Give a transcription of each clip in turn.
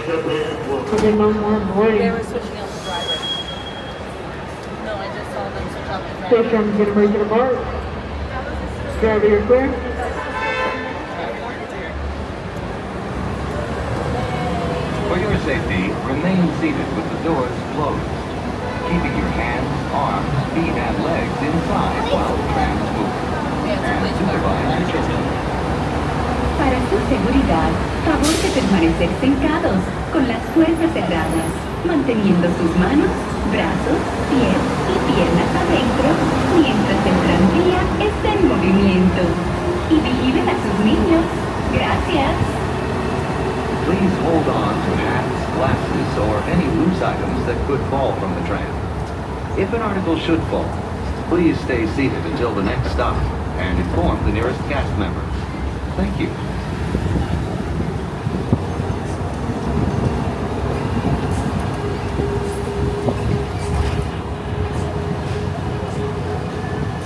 Okay, no more They boarding. were switching out the driver. No, I just saw them switch out the driver. Station, get ready to depart. Driver, you're clear. For your safety, remain seated with the doors closed, keeping your hands, arms, feet, and legs inside while the tram is moving. And supervise your children. Para su seguridad, favor de permanecer sentados con las puertas cerradas, manteniendo sus manos, brazos, pies y piernas adentro mientras el tranvía está en movimiento. Y vigilen a sus niños. Gracias. Please hold on to hats, glasses, or any loose items that could fall from the tram. If an article should fall, please stay seated until the next stop and inform the nearest cast member. Thank you.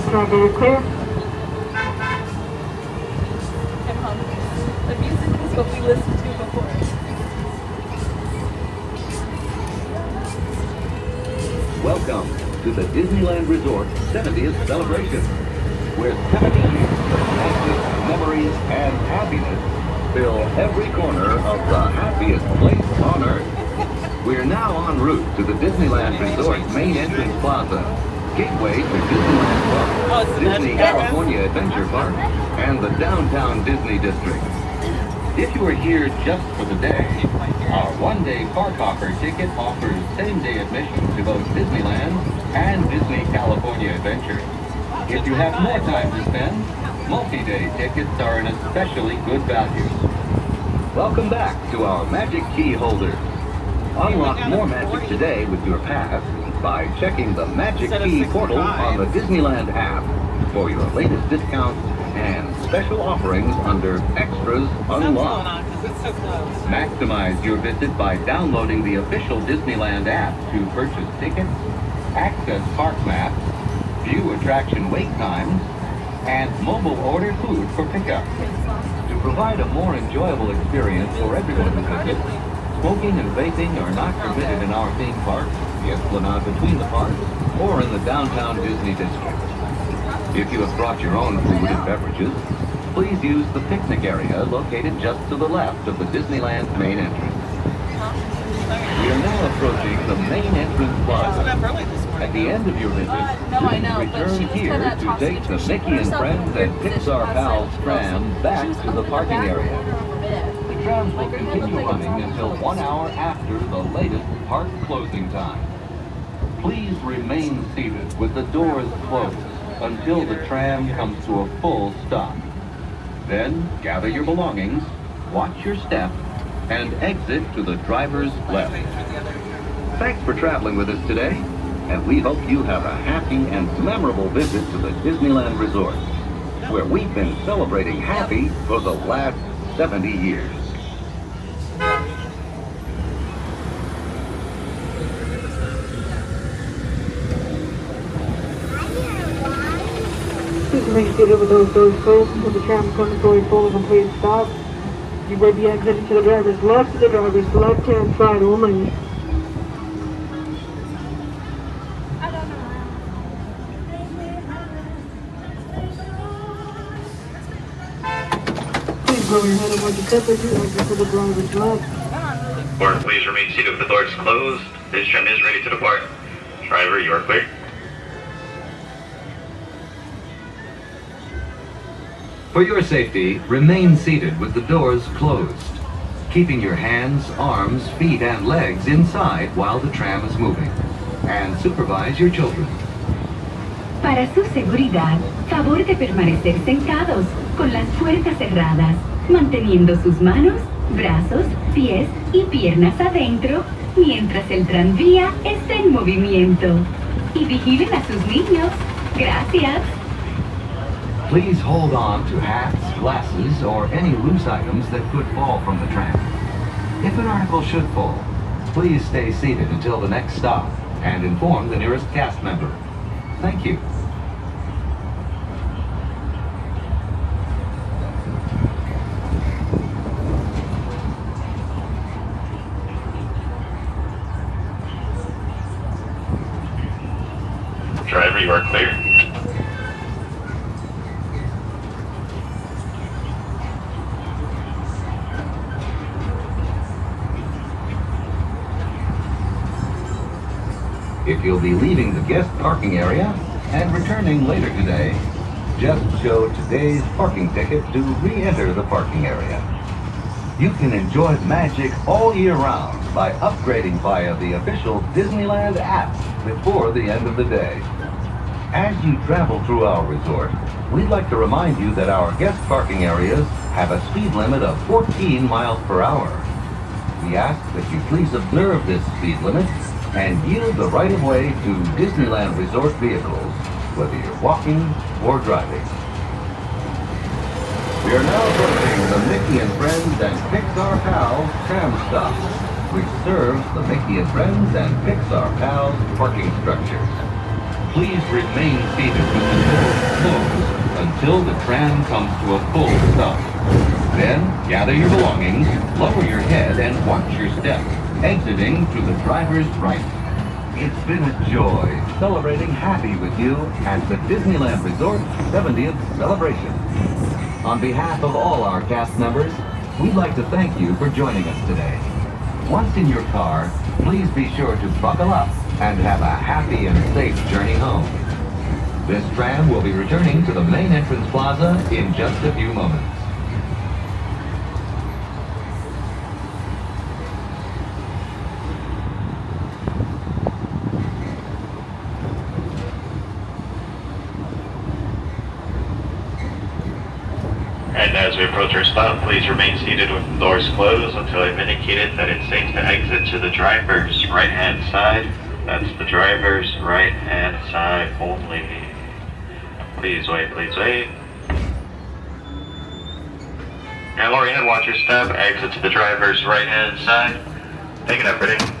Driver, you're clear. I'm hungry. The music is what we listened to before. Welcome to the Disneyland Resort 70th celebration, where 70 years of magic, memories, and happiness fill every corner of the happiest place on Earth. We're now en route to the Disneyland Resort's main entrance plaza, gateway to Disneyland Park, Disney California Adventure Park, and the downtown Disney District. If you are here just for the day, our one-day park hopper ticket offers same-day admission to both Disneyland and Disney California Adventure. If you have more time to spend, multi-day tickets are an especially good value. Welcome back to our Magic Key holders. Unlock more magic today with your pass by checking the Magic Key portal on the Disneyland app for your latest discounts and special offerings under Extras Unlocked. Maximize your visit by downloading the official Disneyland app to purchase tickets, access park maps, view attraction wait times, and mobile order food for pickup. To provide a more enjoyable experience for everyone who visits, smoking and vaping are not permitted in our theme parks, the Esplanade between the parks, or in the downtown Disney District. If you have brought your own food and beverages, please use the picnic area located just to the left of the Disneyland main entrance. We are now approaching the main entrance plaza. At the end of your visit, return here to take the Mickey and Friends and Pixar Pals tram back to the parking area. The trams will continue running until 1 hour after the latest park closing time. Please remain seated with the doors closed until the tram comes to a full stop. Then gather your belongings, watch your step, and exit to the driver's left. Thanks for traveling with us today, and we hope you have a happy and memorable visit to the Disneyland Resort, where we've been celebrating happy for the last 70 years. Please remain seated with those doors closed until the tram comes to a full and complete stop. You may be exiting to the driver's left-hand side only. Please lower your head and watch your step as you exit to the driver's left. Or please remain seated with the doors closed. This tram is ready to depart. Driver, you are clear. For your safety, remain seated with the doors closed, keeping your hands, arms, feet, and legs inside while the tram is moving. And supervise your children. Para su seguridad, favor de permanecer sentados con las puertas cerradas, manteniendo sus manos, brazos, pies y piernas adentro mientras el tranvía está en movimiento. Y vigilen a sus niños. Gracias. Please hold on to hats, glasses, or any loose items that could fall from the tram. If an article should fall, please stay seated until the next stop and inform the nearest cast member. Thank you. if you'll be leaving the guest parking area and returning later today. Just show today's parking ticket to re-enter the parking area. You can enjoy magic all year round by upgrading via the official Disneyland app before the end of the day. As you travel through our resort, we'd like to remind you that our guest parking areas have a speed limit of 14 miles per hour. We ask that you please observe this speed limit and yield the right-of-way to Disneyland Resort vehicles, whether you're walking or driving. We are now approaching the Mickey and Friends and Pixar Pals tram stop, which serves the Mickey and Friends and Pixar Pals parking structures. Please remain seated with the doors closed until the tram comes to a full stop. Then, gather your belongings, lower your head, and watch your step, exiting to the driver's right. It's been a joy celebrating happy with you at the Disneyland Resort 70th celebration. On behalf of all our cast members, we'd like to thank you for joining us today. Once in your car, please be sure to buckle up and have a happy and safe journey home. This tram will be returning to the main entrance plaza in just a few moments. And as we approach our stop, please remain seated with the doors closed until I've indicated that it's safe to exit to the driver's right-hand side. That's the driver's right-hand side only. Please wait, please wait. And lower your head, watch your step, exit to the driver's right-hand side. Take it up, ready?